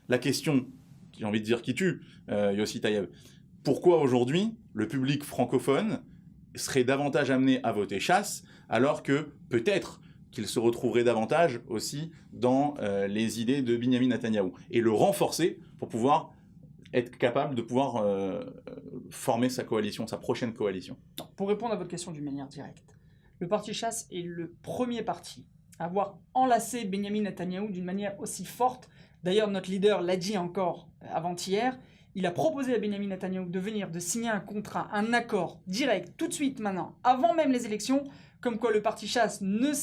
la question, j'ai envie de dire qui tue, Yossi Taïeb, pourquoi aujourd'hui le public francophone serait davantage amené à voter Chasse, alors que peut-être qu'il se retrouverait davantage aussi dans les idées de Benyamin Netanyahou, et le renforcer pour pouvoir être capable de pouvoir former sa coalition, sa prochaine coalition. Pour répondre à votre question d'une manière directe, le parti Chasse est le premier parti à avoir enlacé Benyamin Netanyahou d'une manière aussi forte. D'ailleurs, notre leader l'a dit encore avant-hier. Il a proposé à Benyamin Netanyahou de venir, de signer un contrat, un accord direct, tout de suite maintenant, avant même les élections, comme quoi le parti Chasse ne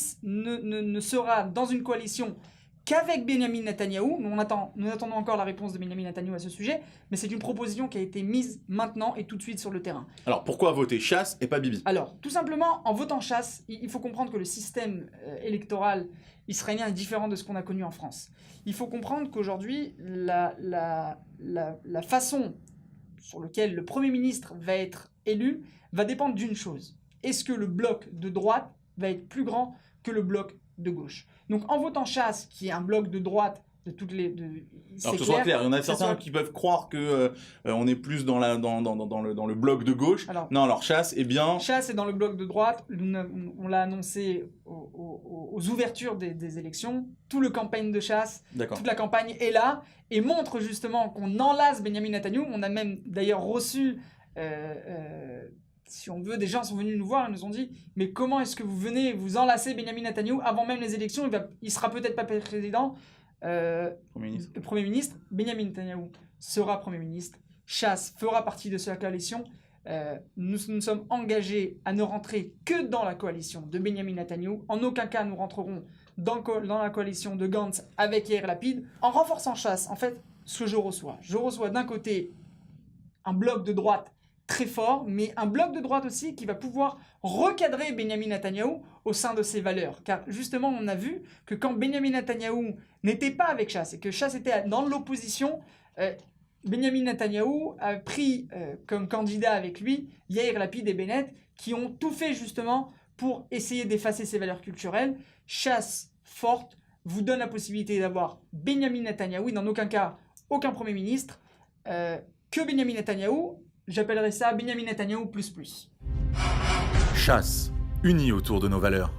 sera dans une coalition qu'avec Benyamin Netanyahou. Nous attendons encore la réponse de Benyamin Netanyahou à ce sujet, mais c'est une proposition qui a été mise maintenant et tout de suite sur le terrain. Alors pourquoi voter Chasse et pas Bibi? Alors, tout simplement, en votant Chasse, il faut comprendre que le système électoral israélien est différent de ce qu'on a connu en France. Il faut comprendre qu'aujourd'hui, la façon sur laquelle le Premier ministre va être élu va dépendre d'une chose. Est-ce que le bloc de droite va être plus grand que le bloc de gauche? Donc en votant Chasse, qui est un bloc de droite de toutes les... Alors que ce soit clair, il y en a certains qui peuvent croire que on est plus dans le bloc de gauche. Non, alors Chasse est bien... Chasse est dans le bloc de droite, on l'a annoncé aux ouvertures des élections. Tout le campagne de Chasse, toute la campagne est là et montre justement qu'on enlace Benyamin Netanyahou. On a même d'ailleurs reçu... si on veut, des gens sont venus nous voir et nous ont dit « Mais comment est-ce que vous venez vous enlacer Benyamin Netanyahou avant même les élections? Il sera peut-être pas président. » Premier ministre, Benyamin Netanyahou sera Premier ministre. Chasse fera partie de cette coalition. Nous sommes engagés à ne rentrer que dans la coalition de Benyamin Netanyahou. En aucun cas nous rentrerons dans la coalition de Gantz avec Yair Lapid. En renforçant Chasse, en fait, ce que je reçois d'un côté un bloc de droite très fort, mais un bloc de droite aussi qui va pouvoir recadrer Benyamin Netanyahou au sein de ses valeurs. Car justement, on a vu que quand Benyamin Netanyahou n'était pas avec Chasse et que Chasse était dans l'opposition, Benyamin Netanyahou a pris comme candidat avec lui Yair Lapid et Bennett, qui ont tout fait justement pour essayer d'effacer ses valeurs culturelles. Chasse forte vous donne la possibilité d'avoir Benyamin Netanyahou, dans aucun cas aucun Premier ministre, que Benyamin Netanyahou. J'appellerais ça Benyamin Netanyahou ++. Chasse, unis autour de nos valeurs.